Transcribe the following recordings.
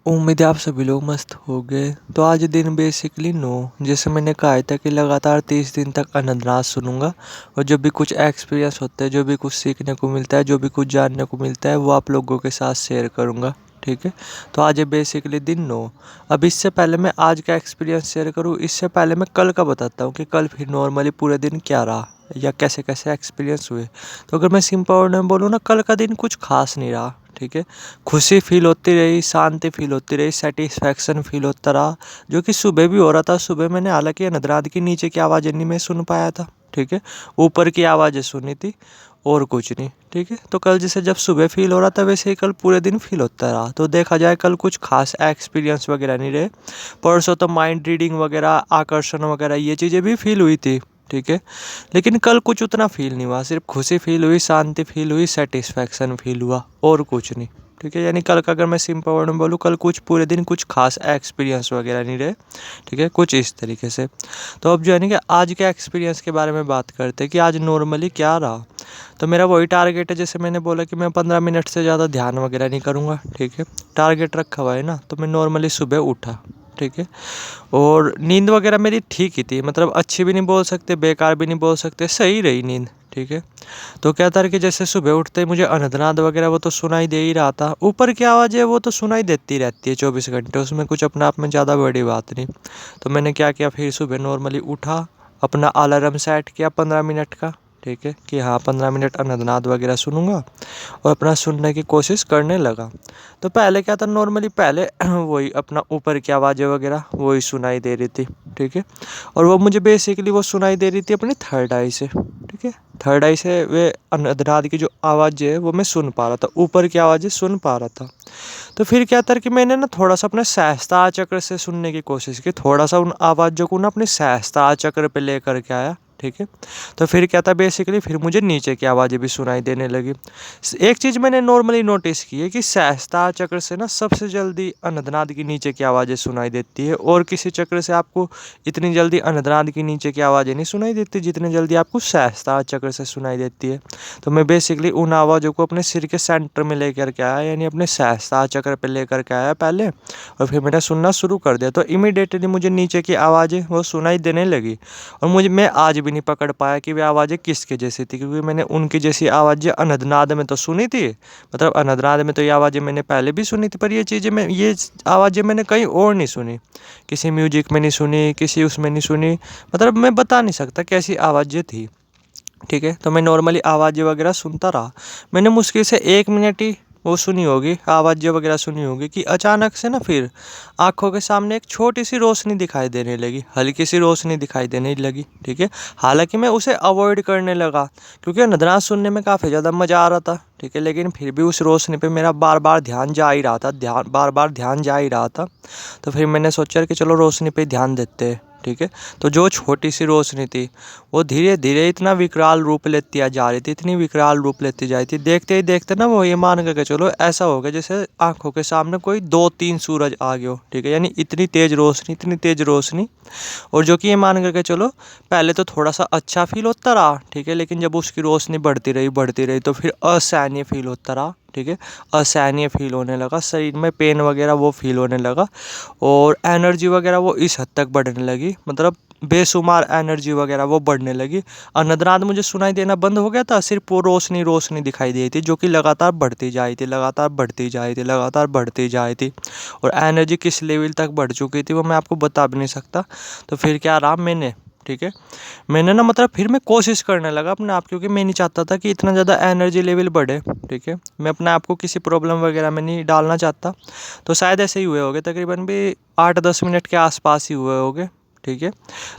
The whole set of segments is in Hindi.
उम्मीद है आप सभी लोग मस्त हो गए। तो आज दिन बेसिकली जैसे मैंने कहा था कि लगातार 30 दिन तक अनंतनाथ सुनूंगा और जो भी कुछ एक्सपीरियंस होता है, जो भी कुछ सीखने को मिलता है, जो भी कुछ जानने को मिलता है, वो आप लोगों के साथ शेयर करूंगा। ठीक है। तो आज है बेसिकली दिन 9। अब इससे पहले मैं आज का एक्सपीरियंस शेयर करूँ, इससे पहले मैं कल का बताता हूँ कि कल फिर नॉर्मली पूरे दिन क्या रहा या कैसे कैसे एक्सपीरियंस हुए। तो अगर मैं सिंपल वर्ड में बोलूँ ना, कल का दिन कुछ खास नहीं रहा। ठीक है। खुशी फील होती रही, शांति फील होती रही, सेटिस्फैक्शन फील होता रहा, जो कि सुबह भी हो रहा था। सुबह मैंने हालांकि नदरात की नीचे की आवाज़ें नहीं मैं सुन पाया था। ठीक है। ऊपर की आवाज़ें सुनी थी और कुछ नहीं। ठीक है। तो कल जैसे जब सुबह फील हो रहा था, वैसे ही कल पूरे दिन फील होता रहा। तो देखा जाए कल कुछ खास एक्सपीरियंस वगैरह नहीं रहे। परसों तो माइंड रीडिंग वगैरह, आकर्षण वगैरह ये चीज़ें भी फील हुई थी। ठीक है। लेकिन कल कुछ उतना फील नहीं हुआ, सिर्फ खुशी फील हुई, शांति फील हुई, सेटिस्फैक्शन फील हुआ और कुछ नहीं। ठीक है। यानी कल का अगर मैं सिंपल वर्ड में बोलूँ, कल कुछ पूरे दिन कुछ खास एक्सपीरियंस वगैरह नहीं रहे। ठीक है। कुछ इस तरीके से। तो अब जो है ना कि आज के एक्सपीरियंस के बारे में बात करते हैं कि आज नॉर्मली क्या रहा। तो मेरा वही टारगेट है, जैसे मैंने बोला कि मैं 15 मिनट से ज़्यादा ध्यान वगैरह नहीं करूँगा। ठीक है। टारगेट रखा हुआ है ना। तो मैं नॉर्मली सुबह उठा। ठीक है। और नींद वगैरह मेरी ठीक ही थी, मतलब अच्छी भी नहीं बोल सकते, बेकार भी नहीं बोल सकते, सही रही नींद। ठीक है। तो क्या था कि जैसे सुबह उठते ही मुझे अनंतनाद वगैरह वो तो सुनाई दे ही रहा था। ऊपर की आवाज़ है वो तो सुनाई देती रहती है 24 घंटे, उसमें कुछ अपने आप में ज़्यादा बड़ी बात नहीं। तो मैंने क्या किया, फिर सुबह नॉर्मली उठा, अपना अलार्म सेट किया 15 मिनट का। ठीक है। कि हाँ 15 मिनट अनंतनाद वगैरह सुनूंगा और अपना सुनने की कोशिश करने लगा। तो पहले क्या था, नॉर्मली पहले वही अपना ऊपर की आवाज़ें वगैरह वही सुनाई दे रही थी। ठीक है। और वो मुझे बेसिकली वो सुनाई दे रही थी अपनी थर्ड आई से। ठीक है। थर्ड आई से वे अनहद की जो आवाज़ है वो मैं सुन पा रहा था, ऊपर की आवाज़ें सुन पा रहा था। तो फिर क्या था कि मैंने ना थोड़ा सा अपने सहस्त्रहार चक्र से सुनने की कोशिश की, थोड़ा सा उन आवाज़ों को ना अपने सहस्त्रहार चक्र पे लेकर के आया। ठीक है। तो फिर क्या था बेसिकली, फिर मुझे नीचे की आवाज़ें भी सुनाई देने लगी। एक चीज़ मैंने नॉर्मली नोटिस की है कि सहस्त्रहार चक्र से ना सबसे जल्दी अनहद की नीचे की आवाज़ें सुनाई देती है, और किसी चक्र से आपको इतनी जल्दी अनहद की नीचे की आवाज़ें नहीं सुनाई देती जितनी जल्दी आपको सहस्त्रहार चक्र से सुनाई देती है। तो मैं बेसिकली उन आवाज़ों को अपने सिर के सेंटर में लेकर के आया, यानी अपने सहस्त्रहार चक्र पे लेकर के आया पहले, और फिर मैंने सुनना शुरू कर दिया। तो इमीडिएटली मुझे नीचे की आवाज़ें वो सुनाई देने लगी। और मैं आज भी नहीं पकड़ पाया कि वे आवाज़ें किसके जैसी थी, क्योंकि मैंने उनकी जैसी आवाज़ें अनहदनाद में तो सुनी थी, मतलब अनहदनाद में तो ये आवाज़ें मैंने पहले भी सुनी थी, पर ये आवाज़ें मैंने कहीं और नहीं सुनी, किसी म्यूजिक में नहीं सुनी, किसी उसमें नहीं सुनी, मतलब मैं बता नहीं सकता कैसी आवाज़ें थी। ठीक है। तो मैं नॉर्मली आवाज़ें वगैरह सुनता रहा। मैंने मुश्किल से 1 मिनट ही वो सुनी होगी, आवाज़ें वगैरह सुनी होगी, कि अचानक से ना फिर आँखों के सामने एक छोटी सी रोशनी दिखाई देने लगी, हल्की सी रोशनी दिखाई देने लगी। ठीक है। हालांकि मैं उसे अवॉइड करने लगा, क्योंकि नदरात सुनने में काफ़ी ज़्यादा मज़ा आ रहा था। ठीक है। लेकिन फिर भी उस रोशनी पे मेरा बार बार ध्यान जा ही रहा था, बार बार ध्यान जा ही रहा था। तो फिर मैंने सोचा कि चलो रोशनी पे ध्यान देते हैं। ठीक है। तो जो छोटी सी रोशनी थी वो धीरे धीरे इतना विकराल रूप लेती जा रही थी, इतनी विकराल रूप लेती जा रही थी, देखते ही देखते ना वो ये मान करके चलो ऐसा हो गया जैसे आंखों के सामने कोई 2-3 सूरज आ गए हो। ठीक है। यानी इतनी तेज रोशनी, इतनी तेज रोशनी। और जो कि ये मान करके चलो पहले तो थोड़ा सा अच्छा फील होता रहा। ठीक है। लेकिन जब उसकी रोशनी बढ़ती रही तो फिर असहनीय फील होता रहा। ठीक है। असहनीय फील होने लगा, शरीर में पेन वगैरह वो फील होने लगा, और एनर्जी वगैरह वो इस हद तक बढ़ने लगी, मतलब बेशुमार एनर्जी वगैरह वो बढ़ने लगी। अनहद मुझे सुनाई देना बंद हो गया था, सिर्फ वो रोशनी रोशनी दिखाई दी थी, जो कि लगातार बढ़ती जा रही थी, लगातार बढ़ती जा रही थी, लगातार बढ़ती जा रही थी। और एनर्जी किस लेवल तक बढ़ चुकी थी वो मैं आपको बता भी नहीं सकता। तो फिर क्या रहा, मैंने ठीक है, मैंने ना मतलब फिर मैं कोशिश करने लगा अपने आप, क्योंकि मैं नहीं चाहता था कि इतना ज़्यादा एनर्जी लेवल बढ़े। ठीक है। मैं अपने आप को किसी प्रॉब्लम वगैरह में नहीं डालना चाहता। तो शायद ऐसे ही हुए होंगे, तकरीबन भी 8-10 मिनट के आसपास ही हुए होंगे। ठीक है।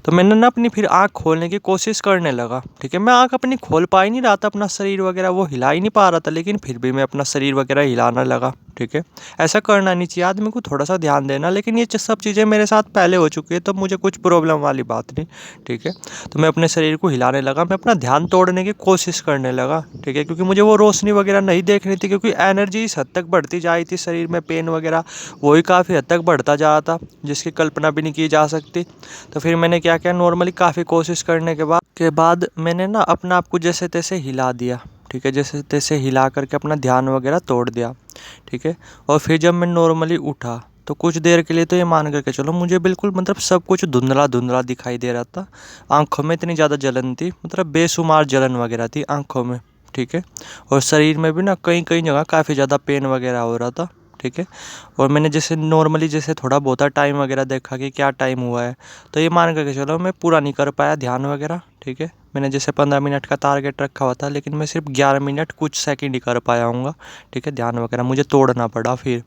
तो मैंने ना अपनी फिर आँख खोलने की कोशिश करने लगा। ठीक है। मैं आँख अपनी खोल पा ही नहीं रहा था, अपना शरीर वगैरह वो हिला ही नहीं पा रहा था, लेकिन फिर भी मैं अपना शरीर वगैरह हिलाना लगा। ठीक है। ऐसा करना नहीं चाहिए, आदमी को थोड़ा सा ध्यान देना, लेकिन ये सब चीज़ें मेरे साथ पहले हो चुकी है, तो मुझे कुछ प्रॉब्लम वाली बात नहीं। ठीक है। तो मैं अपने शरीर को हिलाने लगा, मैं अपना ध्यान तोड़ने की कोशिश करने लगा। ठीक है। क्योंकि मुझे वो रोशनी वगैरह नहीं देखनी थी, क्योंकि एनर्जी इस हद तक बढ़ती जा रही थी, शरीर में पेन वगैरह वही काफ़ी हद तक बढ़ता जा रहा था, जिसकी कल्पना भी नहीं की जा सकती। तो फिर मैंने क्या किया, नॉर्मली काफ़ी कोशिश करने के बाद मैंने ना अपना आप को जैसे तैसे हिला दिया। ठीक है। जैसे तैसे हिला करके अपना ध्यान वगैरह तोड़ दिया। ठीक है। और फिर जब मैं नॉर्मली उठा तो कुछ देर के लिए तो ये मान करके चलो मुझे बिल्कुल मतलब सब कुछ धुंधला धुंधला दिखाई दे रहा था। आंखों में इतनी ज़्यादा जलन थी, मतलब बेशुमार जलन वगैरह थी आंखों में, ठीक है। और शरीर में भी ना कई कई जगह काफ़ी ज़्यादा पेन वगैरह हो रहा था, ठीक है। और मैंने जैसे नॉर्मली जैसे थोड़ा बहुत टाइम वगैरह देखा कि क्या टाइम हुआ है, तो ये मान करके चलो मैं पूरा नहीं कर पाया ध्यान वगैरह, ठीक है। मैंने जैसे 15 मिनट का टारगेट रखा हुआ था, लेकिन मैं सिर्फ 11 मिनट कुछ सेकंड ही कर पाया हूँगा, ठीक है। ध्यान वगैरह मुझे तोड़ना पड़ा फिर।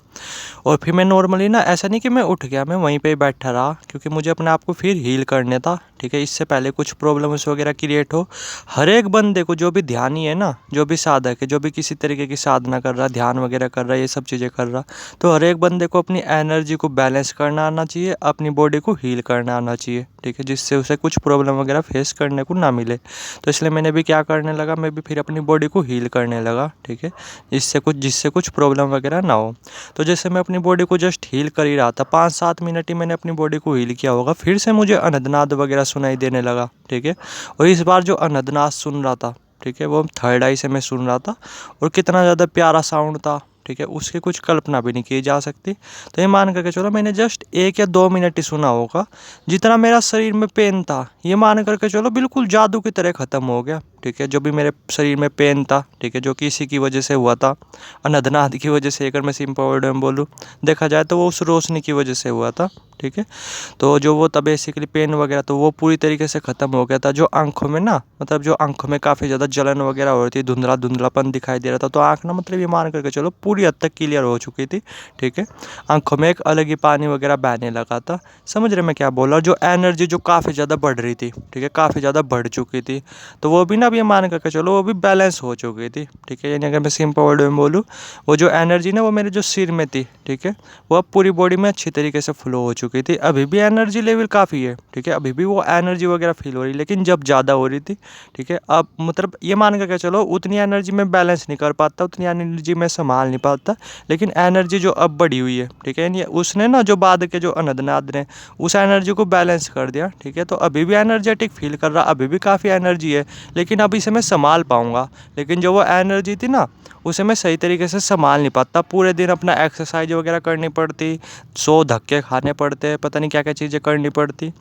और फिर मैं नॉर्मली ना ऐसा नहीं कि मैं उठ गया, मैं वहीं पे ही बैठा रहा, क्योंकि मुझे अपने आप को फिर हील करने था, ठीक है। इससे पहले कुछ प्रॉब्लम्स वगैरह क्रिएट हो। हर एक बंदे को, जो भी ध्यानी है ना, जो भी साधक है, जो भी किसी तरीके की साधना कर रहा, ध्यान वगैरह कर रहा है, ये सब चीज़ें कर रहा, तो हर एक बंदे को अपनी एनर्जी को बैलेंस करना आना चाहिए, अपनी बॉडी को हील करना आना चाहिए, ठीक है, जिससे उसे कुछ प्रॉब्लम वगैरह फेस करने को ना मिले। तो इसलिए मैंने भी क्या करने लगा, मैं भी फिर अपनी बॉडी को हील करने लगा, ठीक है, जिससे कुछ प्रॉब्लम वगैरह ना हो। तो जैसे मैं अपनी बॉडी को जस्ट हील कर ही रहा था, 5-7 मिनट ही मैंने अपनी बॉडी को हील किया होगा, फिर से मुझे अनहदनाद वगैरह सुनाई देने लगा, ठीक है। और इस बार जो अनहदनाद सुन रहा था, ठीक है, वो थर्ड आई से मैं सुन रहा था, और कितना ज़्यादा प्यारा साउंड था, ठीक है, उसकी कुछ कल्पना भी नहीं की जा सकती। तो ये मान करके चलो मैंने जस्ट 1 या 2 मिनट ही सुना होगा। जितना मेरा शरीर में पेन था, ये मान करके चलो बिल्कुल जादू की तरह ख़त्म हो गया, ठीक है। जो भी मेरे शरीर में पेन था, ठीक है, जो कि इसी की वजह से हुआ था, अनहदनाद की वजह से, अगर मैं सिंपल वर्ड में बोलूँ, देखा जाए तो वो उस रोशनी की वजह से हुआ था, ठीक है। तो जो वो था बेसिकली पेन वगैरह, तो वो पूरी तरीके से ख़त्म हो गया था। जो आंखों में ना, मतलब जो आंखों में काफ़ी ज़्यादा जलन वगैरह हो रही थी, धुंधला धुंधलापन दिखाई दे रहा था, तो आँख ना मतलब ये मान करके चलो पूरी हद तक क्लियर हो चुकी थी, ठीक है। आंखों में एक अलग ही पानी वगैरह बहने लगा था। समझ रहे मैं क्या बोल रहा हूँ? जो एनर्जी जो काफ़ी ज़्यादा बढ़ रही थी, ठीक है, काफ़ी ज़्यादा बढ़ चुकी थी, तो वो भी ना, अब ये मान करके चलो वो भी बैलेंस हो चुकी थी, ठीक है। यानी अगर मैं सिंपल वर्ड में बोलूँ, वो जो एनर्जी ना वो मेरे जो सिर में थी, ठीक है, वो अब पूरी बॉडी में अच्छी तरीके से फ्लो हो चुकी थी। अभी भी एनर्जी लेवल काफ़ी है, ठीक है, अभी भी वो एनर्जी वगैरह फील हो रही है, लेकिन जब ज़्यादा हो रही थी, ठीक है, अब मतलब ये मान करके चलो उतनी एनर्जी में बैलेंस नहीं कर पाता, उतनी एनर्जी में संभाल नहीं पाता, लेकिन एनर्जी जो अब बढ़ी हुई है, ठीक है, यानी उसने ना जो बाद के जो अनहदनाद ने उस एनर्जी को बैलेंस कर दिया, ठीक है। तो अभी भी एनर्जेटिक फील कर रहा, अभी भी काफ़ी एनर्जी है, लेकिन अब इसे मैं संभाल पाऊँगा। लेकिन जो वो एनर्जी थी ना, उसे मैं सही तरीके से संभाल नहीं पाता। पूरे दिन अपना एक्सरसाइज वगैरह करनी पड़ती, 100 धक्के खाने पड़ते, पता नहीं क्या क्या चीज़ें करनी पड़ती,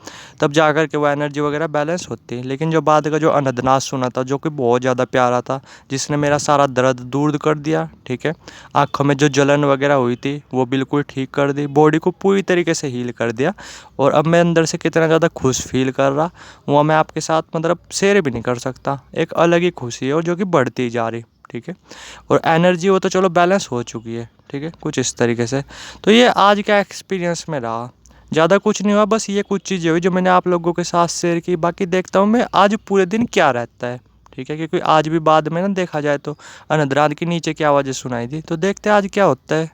तब जा कर के वो एनर्जी वगैरह बैलेंस होती। लेकिन जो बाद का जो अनहदनाद सुना था, जो कि बहुत ज़्यादा प्यारा था, जिसने मेरा सारा दर्द दूर कर दिया, ठीक है, आँखों में जो जलन वगैरह हुई थी वो बिल्कुल ठीक कर दी, बॉडी को पूरी तरीके से हील कर दिया। और अब मैं अंदर से कितना ज़्यादा खुश फील कर रहा, वो मैं आपके साथ मतलब शेयर भी नहीं कर सकता। एक अलग ही खुशी है, और जो कि बढ़ती जा रही, ठीक है। और एनर्जी वो तो चलो बैलेंस हो चुकी है, ठीक है, कुछ इस तरीके से। तो ये आज का एक्सपीरियंस में रहा, ज़्यादा कुछ नहीं हुआ, बस ये कुछ चीज़ें हुई जो मैंने आप लोगों के साथ शेयर की। बाकी देखता हूँ मैं आज पूरे दिन क्या रहता है, ठीक है, क्योंकि आज भी बाद में ना देखा जाए तो अनहदनाद की नीचे की आवाज़ें सुनाई दी, तो देखते हैं आज क्या होता है।